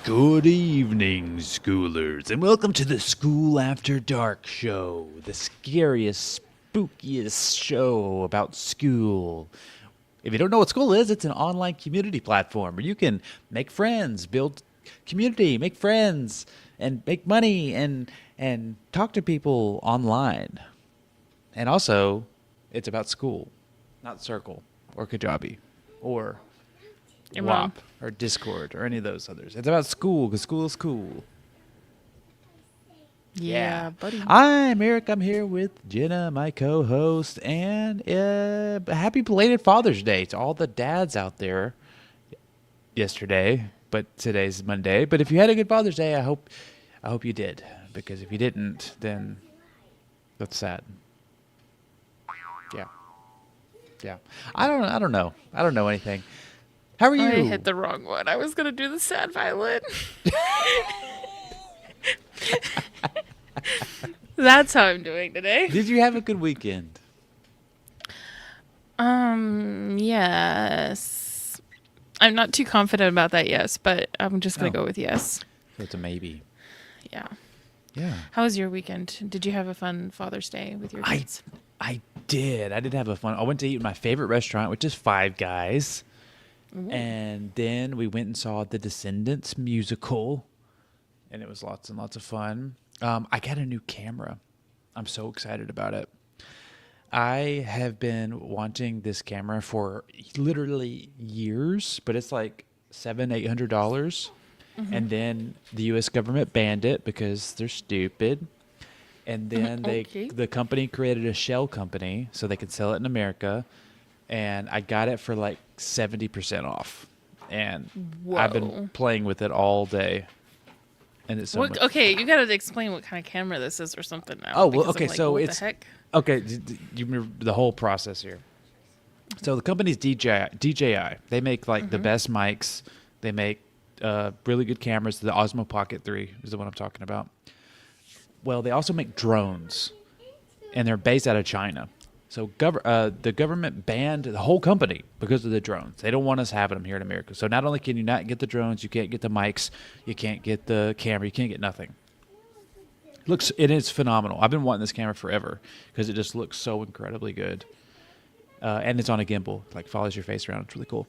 Good evening, schoolers, and welcome to the School After Dark show, the scariest, spookiest show about school. If you don't know what Skool is, it's an online community platform where you can make friends, build community, make friends, and make money, and talk to people online. And also, it's about school, not Circle or Kajabi or Your mom. WAP or Discord or any of those others. It's about school because school is cool. Yeah, buddy. I'm Eric. I'm here with Jenna, my co-host, and happy belated Father's Day to all the dads out there. Yesterday, but today's Monday. But if you had a good Father's Day, I hope you did, because if you didn't, then that's sad. Yeah. I don't know anything. How are you? I hit the wrong one. I was going to do the sad violin. That's how I'm doing today. Did you have a good weekend? Yes. I'm not too confident about that yes, but I'm just going to go with yes. So it's a maybe. Yeah. Yeah. How was your weekend? Did you have a fun Father's Day with your kids? I did. I did have a fun. I went to eat at my favorite restaurant, which is Five Guys. Ooh. And then we went and saw the Descendants musical, and it was lots and lots of fun. I got a new camera. I'm so excited about it. I have been wanting this camera for literally years, but it's like $700-800. Mm-hmm. And then the U.S. government banned it because they're stupid. And then the company created a shell company so they could sell it in America. And I got it for like 70% off. And I've been playing with it all day. And it's so much. Okay, you got to explain what kind of camera this is or something now. Oh, well, okay, like, so what it's the heck? Okay, you remember the whole process here. So the company's DJI. They make like the best mics. They make really good cameras. The Osmo Pocket 3 is the one I'm talking about. Well, they also make drones, and they're based out of China. So the government banned the whole company because of the drones. They don't want us having them here in America. So not only can you not get the drones, you can't get the mics, you can't get the camera, you can't get nothing. It is phenomenal. I've been wanting this camera forever because it just looks so incredibly good. And it's on a gimbal, like follows your face around. It's really cool.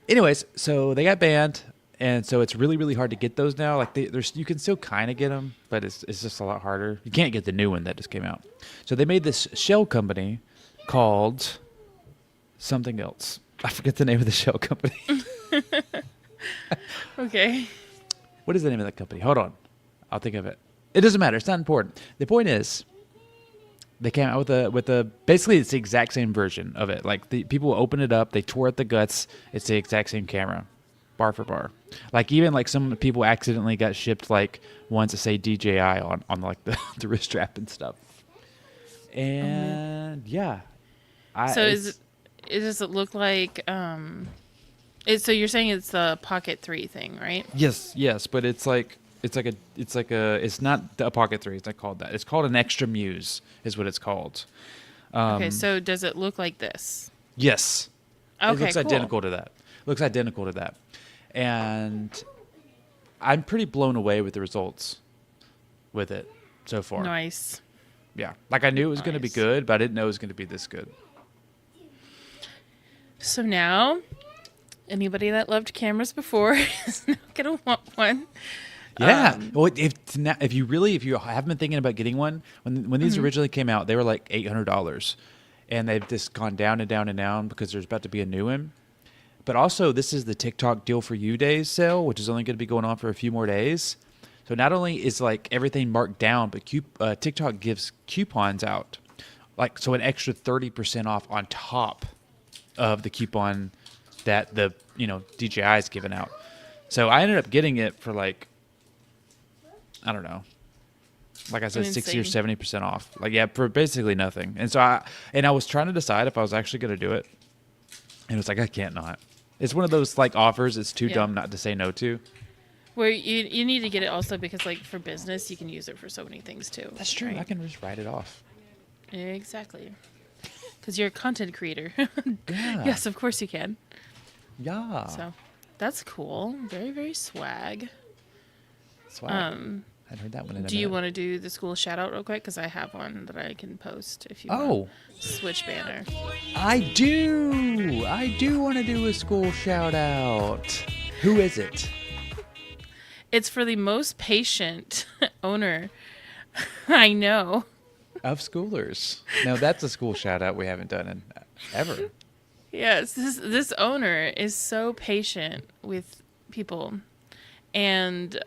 Anyways, so they got banned, and so it's really, really hard to get those now. Like you can still kind of get them, but it's just a lot harder. You can't get the new one that just came out. So they made this shell company called something else. I forget the name of the shell company. Okay. What is the name of that company? Hold on. I'll think of it. It doesn't matter. It's not important. The point is, they came out with a basically it's the exact same version of it. Like the people open it up, they tore at the guts. It's the exact same camera, bar for bar. Like even like some people accidentally got shipped like ones that say DJI on like the wrist strap and stuff. And yeah. Does it look like so you're saying it's the Pocket 3 thing, right? Yes, but it's not a Pocket 3. It's not called that. It's called an Extra Muse, is what it's called. Okay, so does it look like this? Yes. Okay, it looks cool. identical to that. And I'm pretty blown away with the results with it so far. Nice. Yeah, like I knew it was going to be good, but I didn't know it was going to be this good. So now, anybody that loved cameras before is now gonna want one. Yeah. Well, if you haven't been thinking about getting one, when these originally came out, they were like $800, and they've just gone down and down and down because there's about to be a new one. But also, this is the TikTok Deal for You Days sale, which is only going to be going on for a few more days. So not only is like everything marked down, but TikTok gives coupons out, like so an extra 30% off on top of the coupon that the DJI is giving out. So I ended up getting it for like, I don't know, like I said, 60 or 70% off. Like for basically nothing. And so I was trying to decide if I was actually going to do it, and it's like I can't not. It's one of those like offers it's too dumb not to say no to. Where you need to get it also because like for business you can use it for so many things too. That's true. Right? I can just write it off. Exactly. Because you're a content creator. Yeah. Yes, of course you can. Yeah. So that's cool. Very, very swag. Swag. I'd heard that one in a Do you minute. want to do the school shout out real quick? Because I have one that I can post if you Oh, want. Switch banner. I do. I do want to do a school shout out. Who is it? It's for the most patient owner I know. Of Schoolers. Now that's a school shout out we haven't done in ever. Yes, this owner is so patient with people and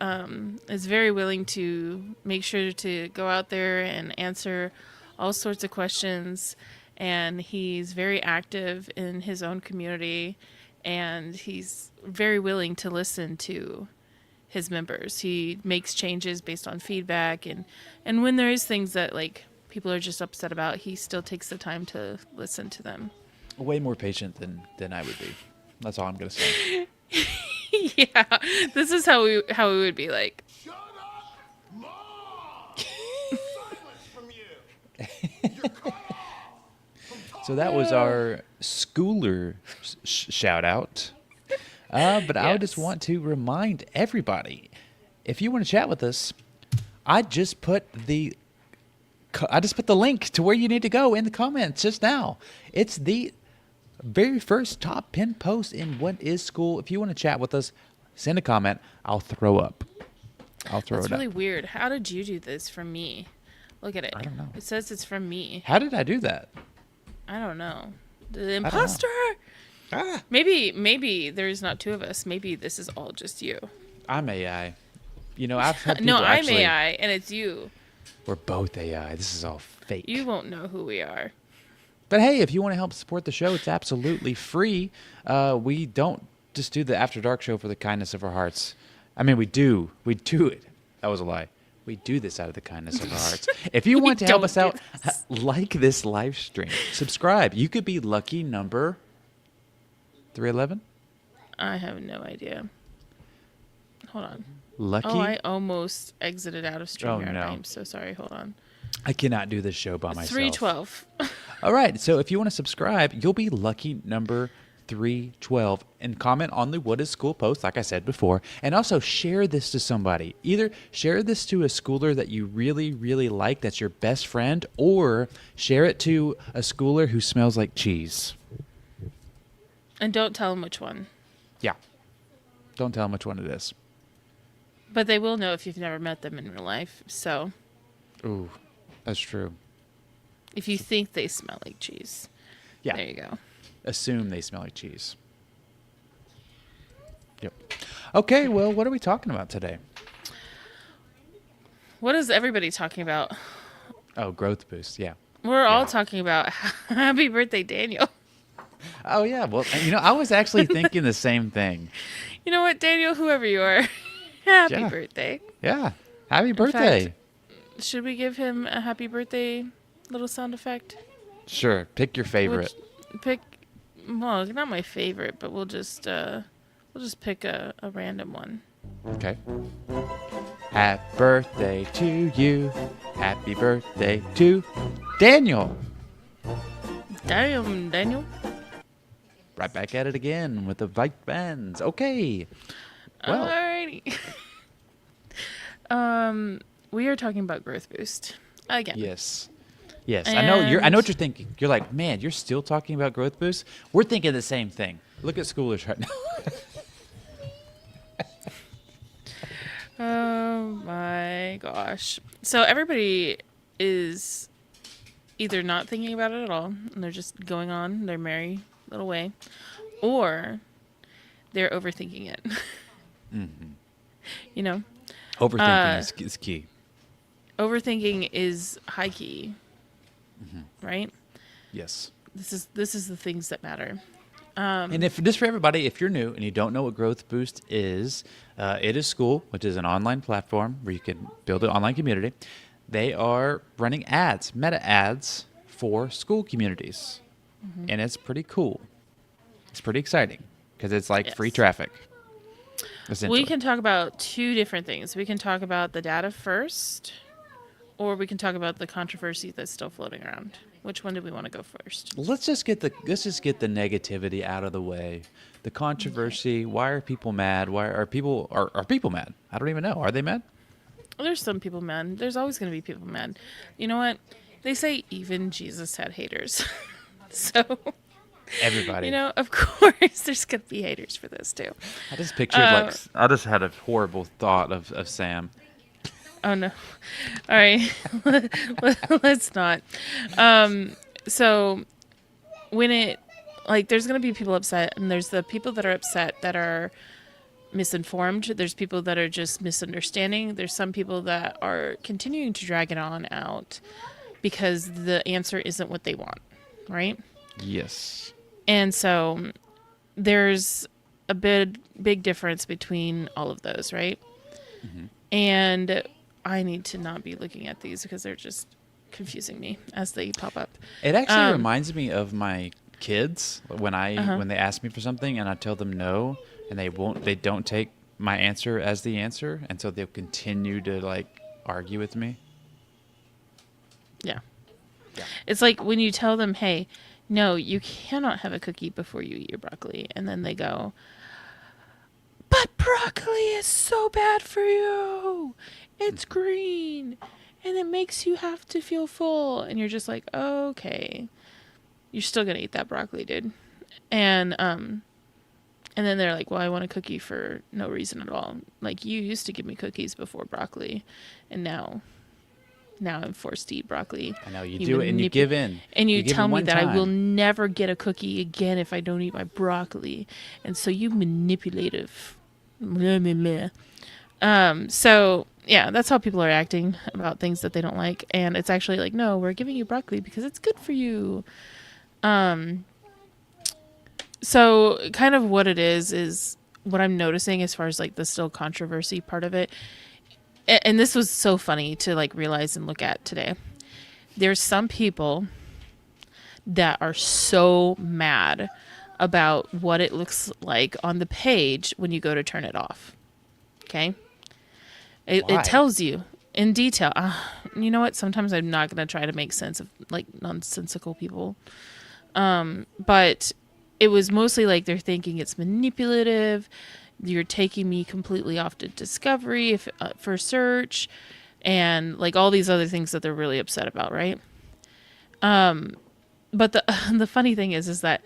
is very willing to make sure to go out there and answer all sorts of questions. And he's very active in his own community, and he's very willing to listen to his members. He makes changes based on feedback, and when there is things that like people are just upset about, he still takes the time to listen to them. Way more patient than I would be. That's all I'm gonna say. Yeah, this is how we would be like. Shut up, Mom! Silence from you. You're cut off from talking. So that was our schooler shout out. But I just Yes. want to remind everybody, if you want to chat with us, I just put the link to where you need to go in the comments just now. It's the very first top pinned post in What is School. If you want to chat with us, send a comment. I'll throw up. That's it really up. weird. How did you do this from me? Look at it. I don't know. It says it's from me. How did I do that? I don't know. The don't know. imposter. Ah, Maybe there's not two of us. Maybe this is all just you. I'm AI. You know, I've had people No, I'm actually. AI, and it's you. We're both AI. This is all fake. You won't know who we are. But hey, if you want to help support the show, it's absolutely free. We don't just do the After Dark show for the kindness of our hearts. I mean, we do. We do it. That was a lie. We do this out of the kindness of our hearts. If you want to help don't us do out, like this live stream, subscribe. You could be lucky number 311. I have no idea. Hold on. Lucky. Oh, I almost exited out of StreamYard. no. I'm so sorry. Hold on. I cannot do this show by myself. 312. All right. So if you want to subscribe, you'll be lucky number 312 and comment on the What is School post, like I said before. And also share this to somebody. Either share this to a schooler that you really, really like, that's your best friend, or share it to a schooler who smells like cheese. And don't tell them which one. Yeah. Don't tell them which one it is. But they will know if you've never met them in real life. So Ooh, that's true. if you think they smell like cheese, Yeah. there you go. Assume they smell like cheese. Yep. Okay, well, what are we talking about today? What is everybody talking about? Oh, growth boost. Yeah. We're all talking about happy birthday, Daniel. Oh, yeah. Well, you know, I was actually thinking the same thing. You know what, Daniel, whoever you are, happy Yeah. birthday. Yeah. Happy birthday. fact- Should we give him a happy birthday little sound effect? Sure. Pick your favorite. Pick, well, not my favorite, but we'll just pick a random one. Okay. Happy birthday to you. Happy birthday to Daniel. Damn, Daniel. Right back at it again with the Vike bands. Okay. Well, Alrighty. We are talking about growth boost again. yes. Yes. I know And- what you're thinking. You're like, man, you're still talking about growth boost? We're thinking the same thing. Look at schoolers right now. Oh my gosh. So everybody is either not thinking about it at all and they're just going on their merry little way, or they're overthinking it. Mm-hmm. You know, Overthinking is key. overthinking is high key, right? Yes. This is the things that matter. And if just for everybody, if you're new and you don't know what Growth Boost is, it is Skool, which is an online platform where you can build an online community. They are running ads, meta ads for school communities, and it's pretty cool. It's pretty exciting because it's like free Yes. traffic. Essentially. We can talk about two different things. We can talk about the data first, or we can talk about the controversy that's still floating around. Which one do we want to go first? Let's just get the negativity out of the way. The controversy. Why are people mad? Why are people mad? I don't even know. Are they mad? There's some people mad. There's always going to be people mad. You know what? They say even Jesus had haters. So, Everybody. you know, of course, there's going to be haters for this too. I just pictured I just had a horrible thought of Sam. Oh no! All right, let's not. So when it there's gonna be people upset, and there's the people that are upset that are misinformed. There's people that are just misunderstanding. There's some people that are continuing to drag it on out because the answer isn't what they want, right? Yes. And so there's a big difference between all of those, right? Mm-hmm. And I need to not be looking at these because they're just confusing me as they pop up. It actually reminds me of my kids when when they ask me for something and I tell them no, and they don't take my answer as the answer, and so they'll continue to argue with me. Yeah. It's like when you tell them, hey, no, you cannot have a cookie before you eat your broccoli, and then they go, but broccoli is so bad for you. It's green and it makes you have to feel full. And you're just like, okay, you're still going to eat that broccoli, dude. And then they're like, well, I want a cookie for no reason at all. Like, you used to give me cookies before broccoli, and now I'm forced to eat broccoli. I know you do it and you give in. And you give tell in me one that I will time. never get a cookie again if I don't eat my broccoli. And so you manipulative. Blah, blah, blah. So yeah, that's how people are acting about things that they don't like. And it's actually like, no, we're giving you broccoli because it's good for you. So kind of what it is what I'm noticing as far as the still controversy part of it. And this was so funny to realize and look at today. There's some people that are so mad about what it looks like on the page when you go to turn it off. Okay? It tells you in detail. You know what? Sometimes I'm not going to try to make sense of nonsensical people. But it was mostly they're thinking it's manipulative. You're taking me completely off to discovery for search, and all these other things that they're really upset about, right? But the funny thing is that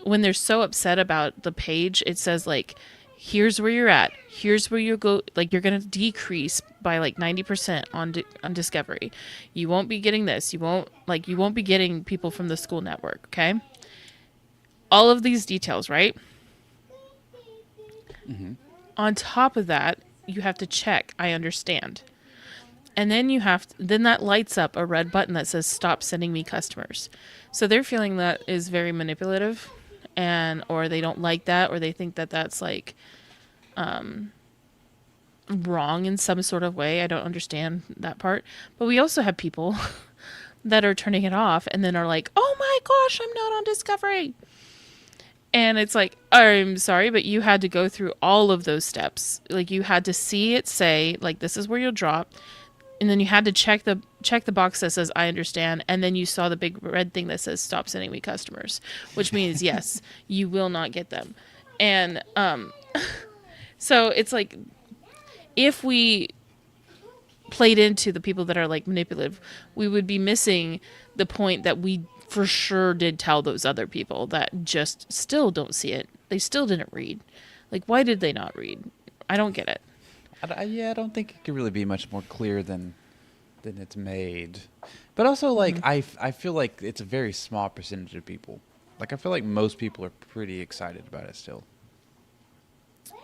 when they're so upset about the page, it says here's where you're at. Here's where you go. You're going to decrease by 90% on discovery. You won't be getting this. You won't be getting people from the Skool network. Okay. All of these details, right? Mm-hmm. On top of that, you have to check, I understand. And then then that lights up a red button that says stop sending me customers. So they're feeling that is very manipulative, or they don't like that, or they think that that's wrong in some sort of way. I don't understand that part. But we also have people that are turning it off and then are like, oh my gosh, I'm not on Discovery. And it's like, I'm sorry, but you had to go through all of those steps. You had to see it say, this is where you'll drop. And then you had to check the box that says, I understand. And then you saw the big red thing that says, stop sending me customers. Which means, yes, you will not get them. And so it's if we played into the people that are manipulative, we would be missing the point that we for sure did tell those other people that just still don't see it. They still didn't read. Why did they not read? I don't get it. I don't think it could really be much more clear than it's made. But also, I feel like it's a very small percentage of people. I feel like most people are pretty excited about it still.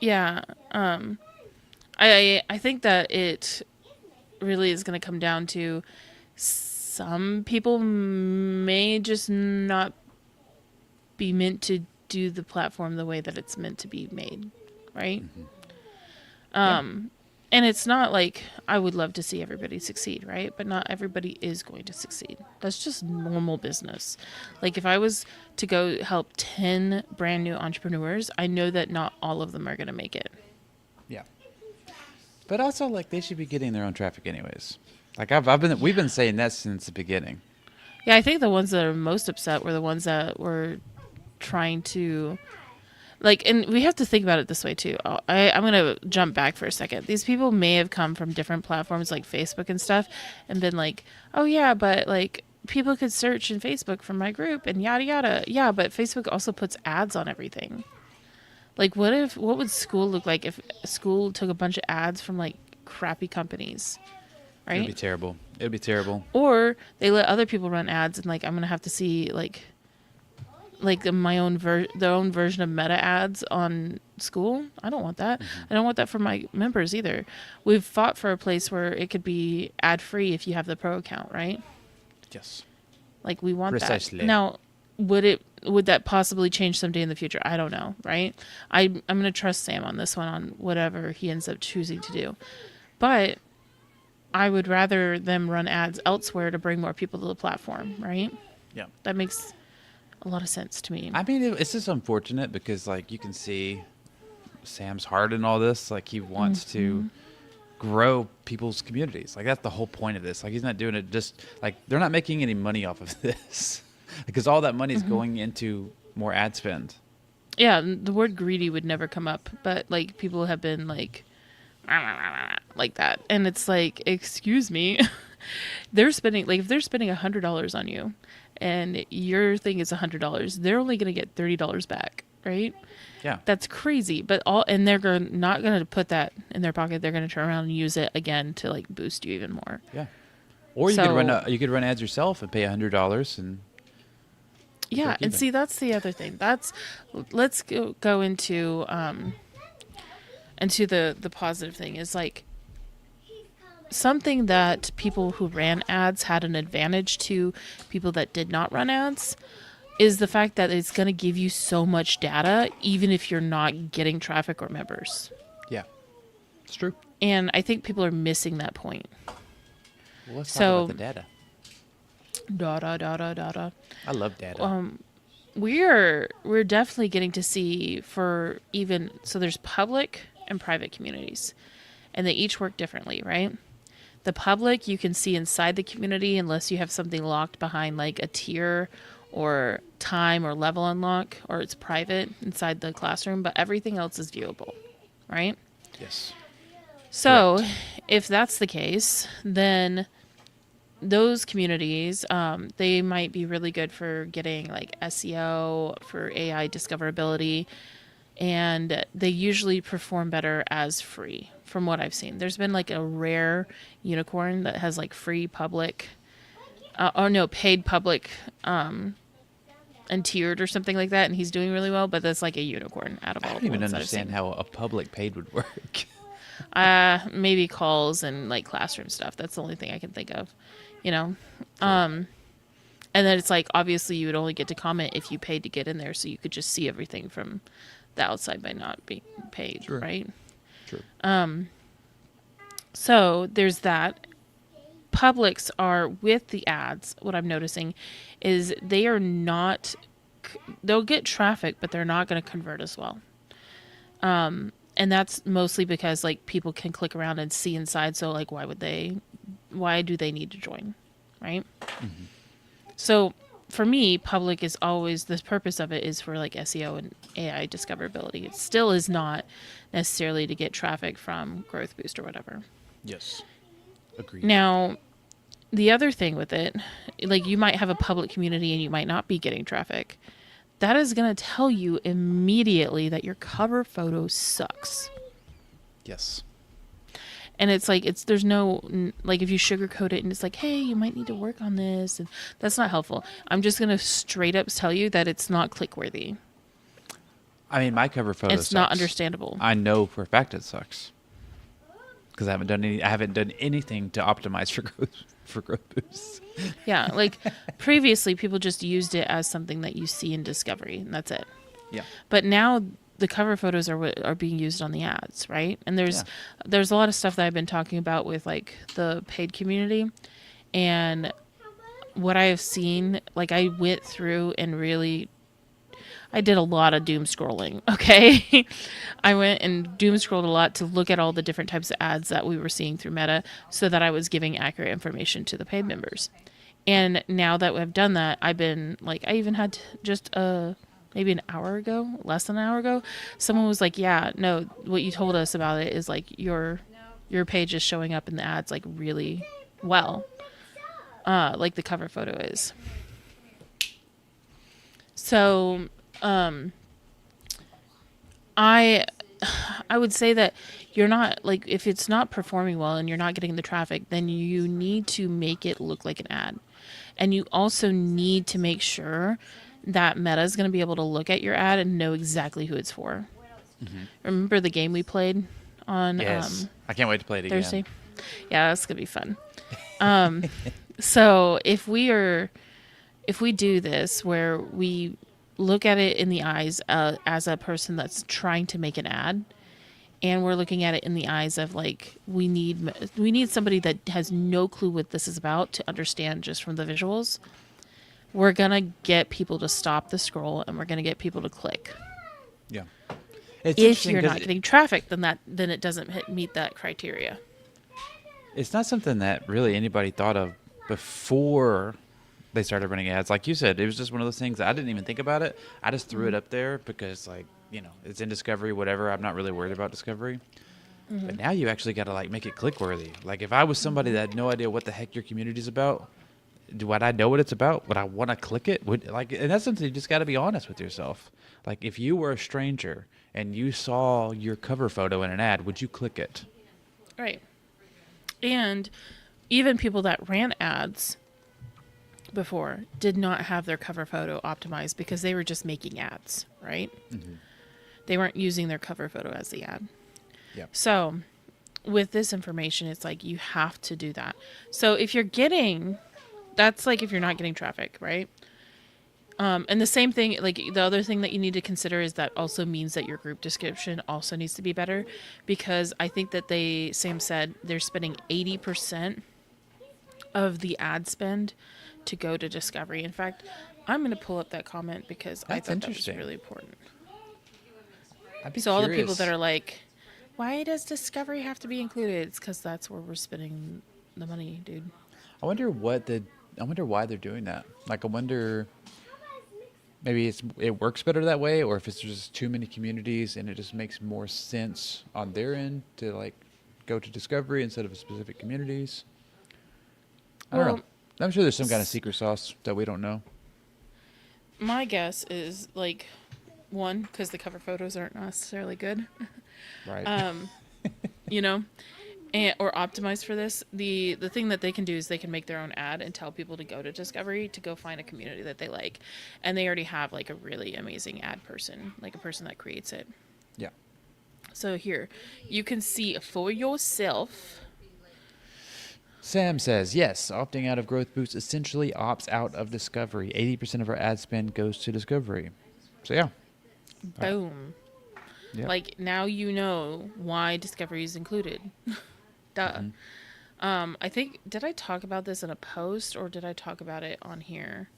Yeah. I think that it really is going to come down to some people may just not be meant to do the platform the way that it's meant to be made, right? Mm-hmm. And it's not I would love to see everybody succeed, right? But not everybody is going to succeed. That's just normal business. If I was to go help 10 brand new entrepreneurs, I know that not all of them are going to make it. Yeah. But also, they should be getting their own traffic anyways. Like we've been saying that since the beginning. Yeah, I think the ones that are most upset were the ones that were trying to, like, and we have to think about it this way too. I'm going to jump back for a second. These people may have come from different platforms like Facebook and stuff and been like, oh yeah, but like people could search in Facebook for my group and yada yada. Yeah, but Facebook also puts ads on everything. Like what would Skool look like if Skool took a bunch of ads from like crappy companies? Right? It'd be terrible. It'd be terrible. Or they let other people run ads and like I'm going to have to see like my own their own version of meta ads on Skool. I don't want that. I don't want that for my members either. We've fought for a place where it could be ad free if you have the pro account, right? Yes. Like we want Precisely. that. Now, would that possibly change someday in the future? I don't know, right? I'm going to trust Sam on this one, on whatever he ends up choosing to do. But I would rather them run ads elsewhere to bring more people to the platform, right? Yeah. That makes a lot of sense to me. I mean, it's just unfortunate because, like, you can see Sam's heart in all this. Like, he wants to grow people's communities. Like, that's the whole point of this. Like, he's not doing it just, like, they're not making any money off of this because all that money is going into more ad spend. Yeah, the word greedy would never come up, but, like, people have been, like that. And it's like, excuse me. They're spending, like, if they're spending $100 on you and your thing is $100, they're only going to get $30 back, right? Yeah. That's crazy. But they're not going to put that in their pocket. They're going to turn around and use it again to like boost you even more. Yeah. Or you could run ads yourself and pay $100 and yeah, and see, that's the other thing. Let's go into the positive thing is like something that people who ran ads had an advantage to people that did not run ads is the fact that it's going to give you so much data even if you're not getting traffic or members. Yeah. It's true. And I think people are missing that point. Well, let's talk about the data. Data. I love data. We're definitely getting to see so there's public and private communities, and they each work differently, right? The public, you can see inside the community unless you have something locked behind like a tier or time or level unlock, or it's private inside the classroom, but everything else is viewable, right? Yes. So Correct. If that's the case, then those communities, they might be really good for getting like SEO, for AI discoverability, and they usually perform better as free from what I've seen. There's been like a rare unicorn that has like free public, paid public, and tiered or something like that, and he's doing really well, but that's like a unicorn out of all I the don't even ones understand how a public paid would work. Maybe calls and like classroom stuff. That's the only thing I can think of, Sure. And then it's like, obviously you would only get to comment if you paid to get in there, so you could just see everything from the outside by not being paid, Sure. right? True. So there's that. Publics are with the ads. What I'm noticing is they'll get traffic, but they're not going to convert as well. And that's mostly because like people can click around and see inside. So like, why do they need to join? Right. Mm-hmm. So for me, public is always, the purpose of it is for like SEO and AI discoverability. It still is not necessarily to get traffic from Growth Boost or whatever. Yes. Agreed. Now, the other thing with it, like you might have a public community and you might not be getting traffic. That is going to tell you immediately that your cover photo sucks. Yes. And it's like, there's no, like if you sugarcoat it and it's like, hey, you might need to work on this. And that's not helpful. I'm just going to straight up tell you that it's not click worthy. I mean, my cover photo It's sucks. not understandable. I know for a fact it sucks. Because I haven't done anything to optimize for growth boosts. Yeah, like previously people just used it as something that you see in discovery and that's it. Yeah. But now the cover photos are being used on the ads, right? And there's a lot of stuff that I've been talking about with like the paid community, and what I have seen, like I went through and really I did a lot of doom scrolling. Okay. I went and doom scrolled a lot to look at all the different types of ads that we were seeing through Meta so that I was giving accurate information to the paid members. And now that we've done that, I've been like, I even had just maybe an hour ago, less than an hour ago, someone was like, yeah, no, what you told us about it is like your page is showing up in the ads like really well. Like the cover photo is. So, I would say that you're not like, if it's not performing well and you're not getting the traffic, then you need to make it look like an ad. And you also need to make sure that Meta is going to be able to look at your ad and know exactly who it's for. Remember the game we played on Yes. I can't wait to play it again. Thursday? Yeah, that's going to be fun. So if we do this where we look at it in the eyes as a person that's trying to make an ad, and we're looking at it in the eyes of like, we need somebody that has no clue what this is about to understand just from the visuals, we're going to get people to stop the scroll and we're going to get people to click. Yeah. If you're not getting traffic, then it doesn't meet that criteria. It's not something that really anybody thought of before they started running ads. Like you said, it was just one of those things that I didn't even think about it. I just threw it up there because, like, you know, it's in Discovery, whatever. I'm not really worried about Discovery. But now you actually got to, like, make it click-worthy. Like, if I was somebody that had no idea what the heck your community's about, would I know what it's about? Would I want to click it? And that's something you just got to be honest with yourself. Like, if you were a stranger and you saw your cover photo in an ad, would you click it? Right. And even people that ran ads before did not have their cover photo optimized because they were just making ads, right? They weren't using their cover photo as the ad. Yeah. So with this information, it's like you have to do that. So if you're getting, that's like if you're not getting traffic, right? And the same thing, like the other thing that you need to consider is that also means that your group description also needs to be better, because I think that Sam said they're spending 80% of the ad spend to go to Discovery. In fact, I'm going to pull up that comment because I thought that was really important. So all the people that are like, why does Discovery have to be included? It's because that's where we're spending the money, dude. I wonder why they're doing that. Like, I wonder, maybe it works better that way, or if it's just too many communities and it just makes more sense on their end to, like, go to Discovery instead of specific communities. I don't know. I'm sure there's some kind of secret sauce that we don't know. My guess is, like, one, because the cover photos aren't necessarily good. Right. You know, or optimized for this. The thing that they can do is they can make their own ad and tell people to go to Discovery to go find a community that they like. And they already have, like, a really amazing ad person, like a person that creates it. Yeah. So here, you can see for yourself. Sam says, yes, opting out of Growth Boost essentially opts out of Discovery. 80% of our ad spend goes to Discovery. So, yeah. Boom. Yep. Like, now you know why Discovery is included. Duh. I think, did I talk about this in a post or did I talk about it on here?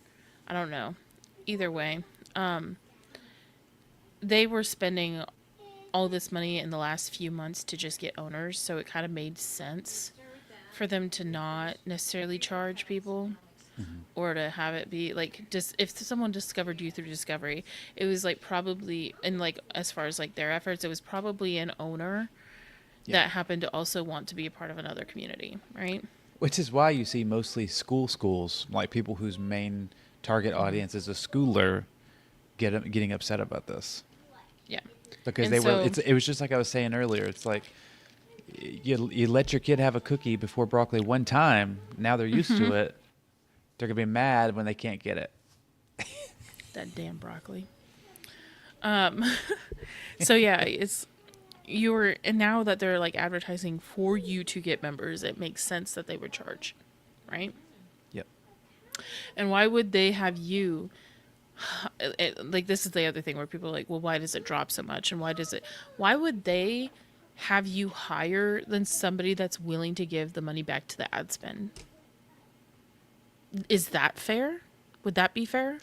I don't know. Either way, they were spending all this money in the last few months to just get owners, so it kind of made sense for them to not necessarily charge people, or to have it be like, just if someone discovered you through Discovery, it was like probably, and like as far as like their efforts, it was probably an owner that happened to also want to be a part of another community, right? Which is why you see mostly schools, like people whose main target audience is a schooler, getting upset about this. Yeah. Because And it was just like I was saying earlier. It's like you let your kid have a cookie before broccoli one time. Now they're used to it. They're gonna be mad when they can't get it. That damn broccoli. So yeah, and now that they're like advertising for you to get members, it makes sense that they would charge, right? Yep. And why would they have you? Like, this is the other thing where people are like, well, why does it drop so much? And why would they have you higher than somebody that's willing to give the money back to the ad spend? Is that fair? Would that be fair?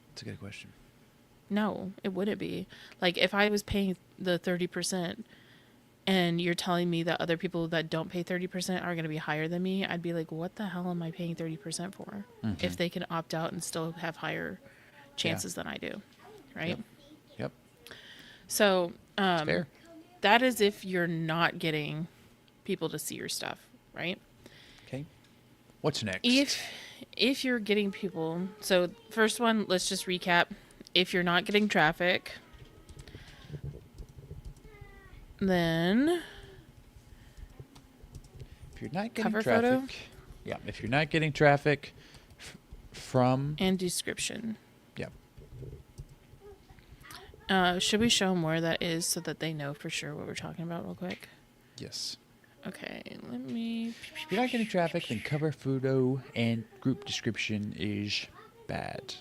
That's a good question. No, it wouldn't be. Like, if I was paying the 30% and you're telling me that other people that don't pay 30% are going to be higher than me, I'd be like, what the hell am I paying 30% for? If they can opt out and still have higher chances than I do, right? Yep. So, It's fair. that is if you're not getting people to see your stuff, right? Okay. What's next? If you're getting people, so first one, let's just recap. If you're not getting traffic, then If you're not getting cover traffic, photo? Yeah. If you're not getting traffic from, and description. yeah. Should we show them where that is so that they know for sure what we're talking about real quick? Yes. Okay, let me... If you're not getting traffic, then cover photo and group description is bad.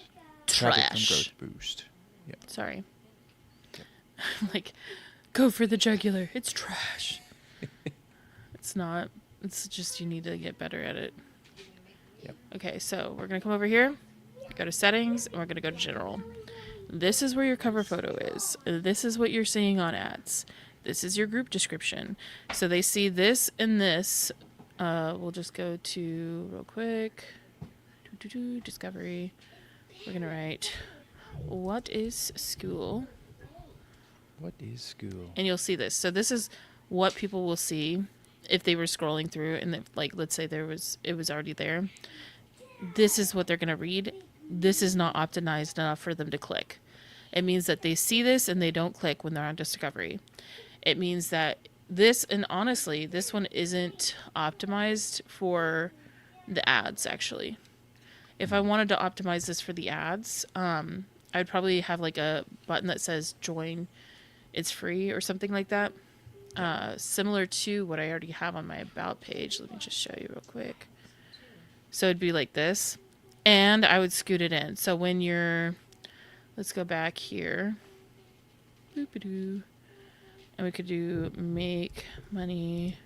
Traffic from Trash. growth boost. Yep. Sorry. I'm like, go for the jugular. It's trash. It's not. It's just you need to get better at it. Yep. Okay, so we're going to come over here, go to settings, and we're going to go to general. This is where your cover photo is. This is what you're seeing on ads. This is your group description. So they see this and this. We'll just go to, real quick, discovery. We're going to write, what is Skool? What is Skool? And you'll see this. So this is what people will see if they were scrolling through, and if, like, let's say it was already there. This is what they're going to read. This is not optimized enough for them to click. It means that they see this and they don't click when they're on discovery. It means that this, and honestly, this one isn't optimized for the ads, actually. If I wanted to optimize this for the ads, I'd probably have like a button that says join, it's free or something like that. Similar to what I already have on my about page. Let me just show you real quick. So it'd be like this, and I would scoot it in. So when you're, let's go back here. Boop-a-doo. And we could do make money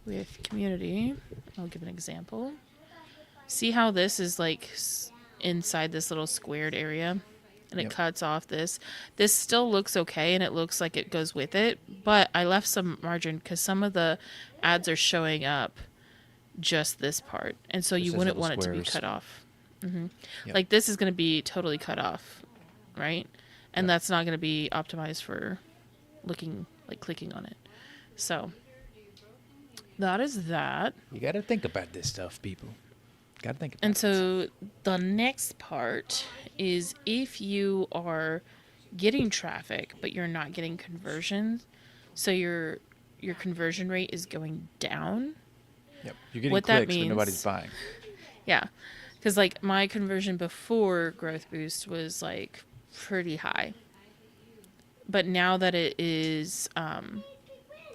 with community. I'll give an example. See how this is like inside this little squared area? And it cuts off this. This still looks okay, and it looks like it goes with it. But I left some margin because some of the ads are showing up just this part. And so you wouldn't want it to be cut off. Yep. Like this is going to be totally cut off, right? And that's not going to be optimized for looking, like clicking on it. So that is that. You got to think about this stuff, people. Got to think about And it. so the next part is if you are getting traffic, but you're not getting conversions, so your conversion rate is going down. Yep. You're getting what that clicks, but means- nobody's buying. Yeah. Because like my conversion before Growth Boost was like pretty high. But now that it is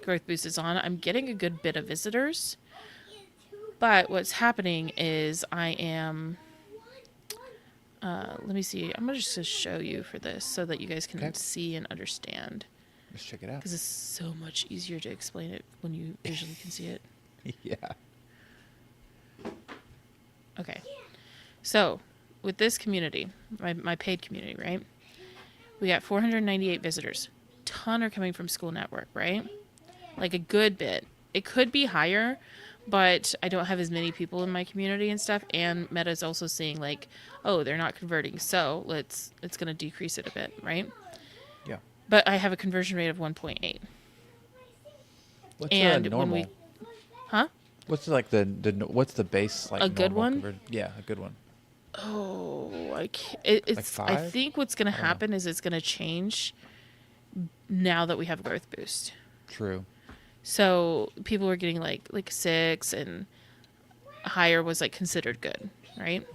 Growth Boost is on, I'm getting a good bit of visitors. But what's happening is I am, let me see. I'm going to just show you for this so that you guys can see and understand. Let's check it out. Because it's so much easier to explain it when you visually can see it. Yeah. Okay. So with this community, my paid community, right? We got 498 visitors. Ton are coming from Skool Network, right? Like a good bit. It could be higher, but I don't have as many people in my community and stuff. And Meta's also seeing like, oh, they're not converting. So it's going to decrease it a bit, right? Yeah. But I have a conversion rate of 1.8. What's And normal? when we, huh? What's like the what's the base like? A good normal one? conversion? Yeah, a good one. Oh, I can't, it's. I 5? think what's going to I don't know. happen is it's going to change now that we have Growth Boost. True. So people were getting like 6, and higher was like considered good, right?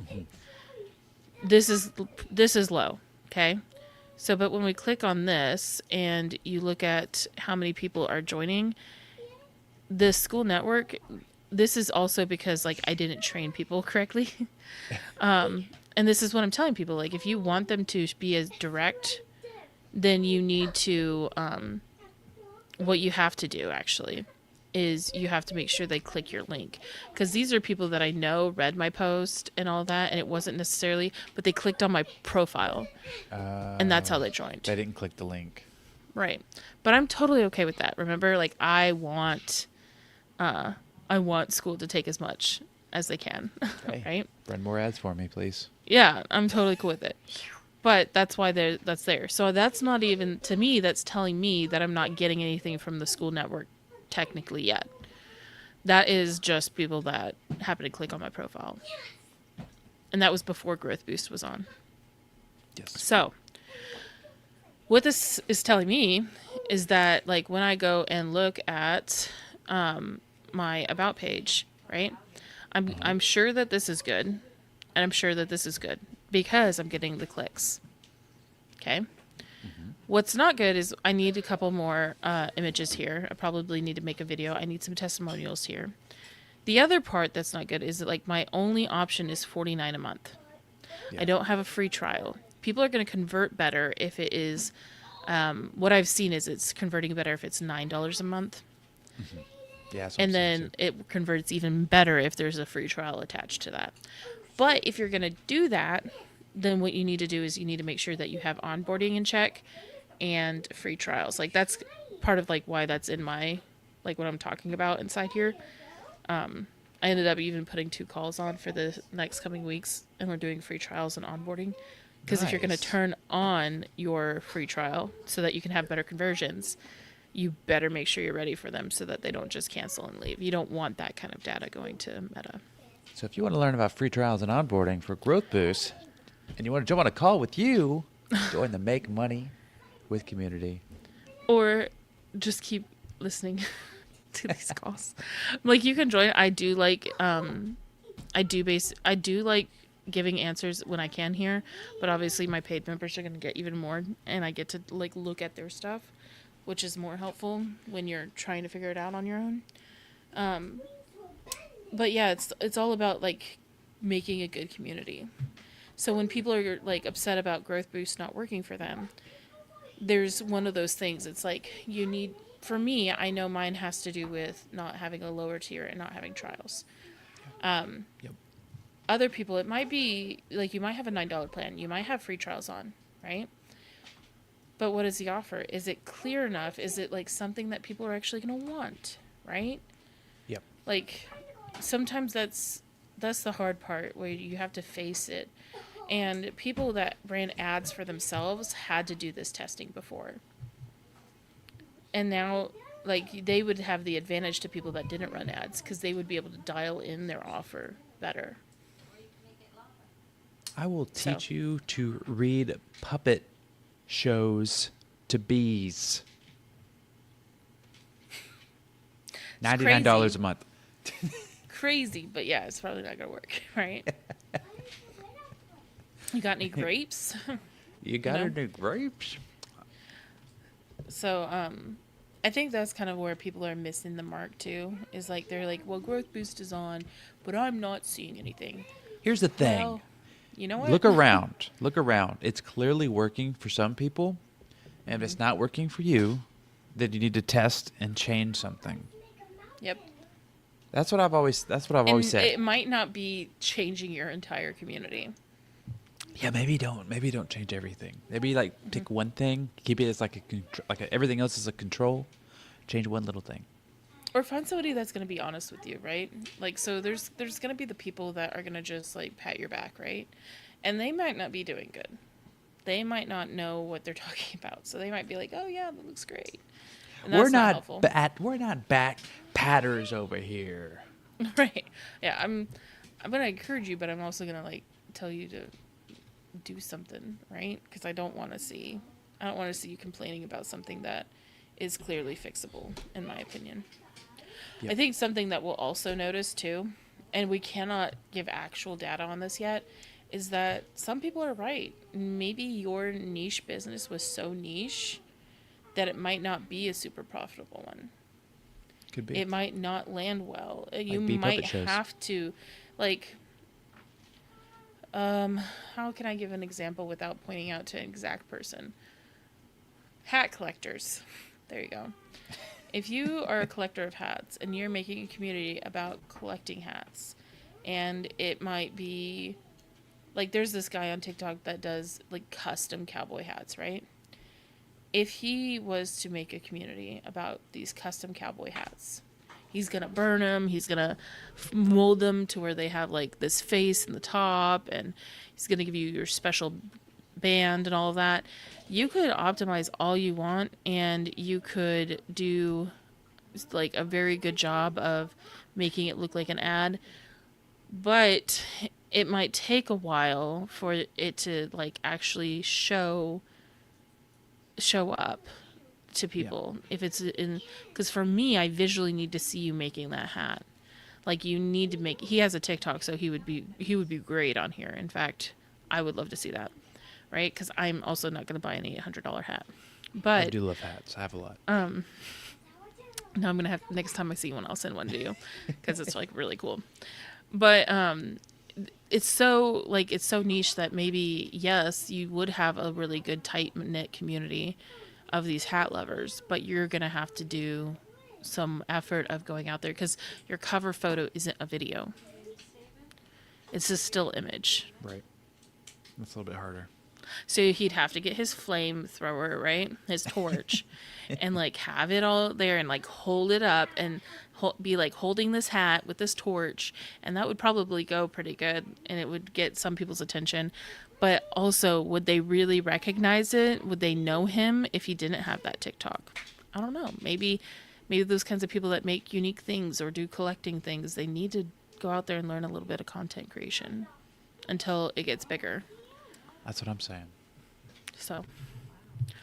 This is low, okay? So, but when we click on this and you look at how many people are joining the Skool Network, this is also because like I didn't train people correctly. And this is what I'm telling people, like if you want them to be as direct, then you need to what you have to do actually is you have to make sure they click your link, because these are people that I know read my post and all that, and it wasn't necessarily, but they clicked on my profile, and that's how they joined. They didn't click the link. Right. But I'm totally okay with that. Remember, like, I want Skool to take as much as they can. Hey, right? run more ads for me, please. Yeah, I'm totally cool with it. But that's why that's there. So that's not even, to me, that's telling me that I'm not getting anything from the Skool network technically yet. That is just people that happen to click on my profile. And that was before Growth Boost was on. Yes. So what this is telling me is that, like, when I go and look at my About page, right, I'm sure that this is good, and I'm sure that this is good because I'm getting the clicks. Okay. What's not good is I need a couple more images here. I probably need to make a video. I need some testimonials here. The other part that's not good is that, like, my only option is $49 a month. Yeah. I don't have a free trial. People are going to convert better if it is, what I've seen is it's converting better if it's $9 a month. Yeah. That's what And I'm saying, then too. it converts even better if there's a free trial attached to that. But if you're going to do that, then what you need to do is you need to make sure that you have onboarding in check and free trials. Like, that's part of, like, why that's in my, like, what I'm talking about inside here. I ended up even putting 2 calls on for the next coming weeks, and we're doing free trials and onboarding. Because if you're going to Nice. turn on your free trial so that you can have better conversions, you better make sure you're ready for them so that they don't just cancel and leave. You don't want that kind of data going to Meta. So if you want to learn about free trials and onboarding for Growth Boost, and you want to jump on a call with you, join the Make Money with community. Or just keep listening to these calls. Like, you can join. I do like giving answers when I can here, but obviously my paid members are going to get even more, and I get to, like, look at their stuff, which is more helpful when you're trying to figure it out on your own. But yeah, it's all about, like, making a good community. So when people are, like, upset about Growth Boost not working for them, there's one of those things. It's like, you need, for me, I know mine has to do with not having a lower tier and not having trials. Yep. Other people, it might be, like, you might have a $9 plan. You might have free trials on, right? But what is the offer? Is it clear enough? Is it, like, something that people are actually going to want, right? Yep. Like, sometimes that's the hard part, where you have to face it. And people that ran ads for themselves had to do this testing before. And now, like, they would have the advantage to people that didn't run ads, because they would be able to dial in their offer better. I will teach you to read puppet shows to bees. $99 crazy. a month. Crazy, but yeah, it's probably not going to work, right? You got any grapes? You got No. her new grapes? So, I think that's kind of where people are missing the mark too. Is, like, they're like, well, Growth Boost is on, but I'm not seeing anything. Here's the thing. Well, you know what? Look around. Look around. It's clearly working for some people. And if it's not working for you, then you need to test and change something. Yep. That's what I've always And said. it might not be changing your entire community. Yeah, maybe don't change everything. Maybe, like, pick one thing, keep it as like everything else is a control. Change one little thing. Or find somebody that's going to be honest with you, right? Like, so there's going to be the people that are going to just, like, pat your back, right? And they might not be doing good. They might not know what they're talking about. So they might be like, oh yeah, that looks great. And that's We're not helpful. we're not back patters over here. Right. Yeah, I'm going to encourage you, but I'm also going to, like, tell you to do something, right? Because I don't want to see you complaining about something that is clearly fixable, in my opinion. Yep. I think something that we'll also notice too, and we cannot give actual data on this yet, is that some people are right. Maybe your niche business was so niche that it might not be a super profitable one. Could be. It might not land well. You bee might puppet shows. have to, like, how can I give an example without pointing out to an exact person? Hat collectors. There you go. If you are a collector of hats and you're making a community about collecting hats, and it might be like there's this guy on TikTok that does like custom cowboy hats, right? If he was to make a community about these custom cowboy hats, he's going to burn them. He's going to mold them to where they have like this face in the top, and he's going to give you your special band and all of that. You could optimize all you want, and you could do like a very good job of making it look like an ad, but it might take a while for it to like actually show up to people. Yeah. If it's in, because for me, I visually need to see you making that hat. Like you need to make. He has a TikTok, so he would be great on here. In fact, I would love to see that, right? Because I'm also not going to buy an $800 hat. But I do love hats. I have a lot. No, I'm gonna have next time I see one, I'll send one to you because it's like really cool. But it's so niche that maybe yes, you would have a really good tight knit community of these hat lovers, but you're gonna have to do some effort of going out there because your cover photo isn't a video; it's a still image. Right. That's a little bit harder. So he'd have to get his flamethrower, right? His torch, and like have it all there and like hold it up and be like holding this hat with this torch. And that would probably go pretty good and it would get some people's attention. But also, would they really recognize it? Would they know him if he didn't have that TikTok? I don't know. Maybe those kinds of people that make unique things or do collecting things, they need to go out there and learn a little bit of content creation until it gets bigger. That's what I'm saying. So.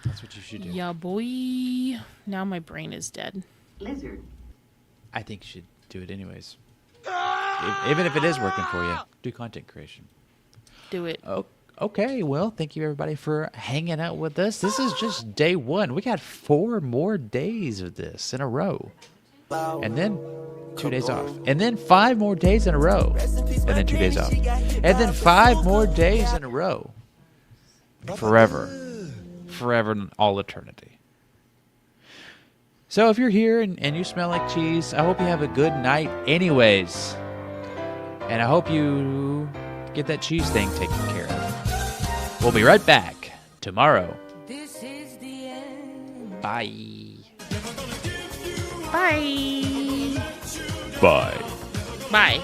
That's what you should do. Yeah, boy. Now my brain is dead. Lizard. I think you should do it anyways. Even if it is working for you, do content creation. Do it. Oh, okay. Well, thank you everybody for hanging out with us. This is just day 1. We got 4 more days of this in a row. And then 2 days off. And then 5 more days in a row. And then 2 days off. And then 5 more days in a row. Forever in all eternity. So if you're here and you smell like cheese, I hope you have a good night anyways. And I hope you get that cheese thing taken care of. We'll be right back tomorrow. This is the end. Bye. Bye. Bye. Bye.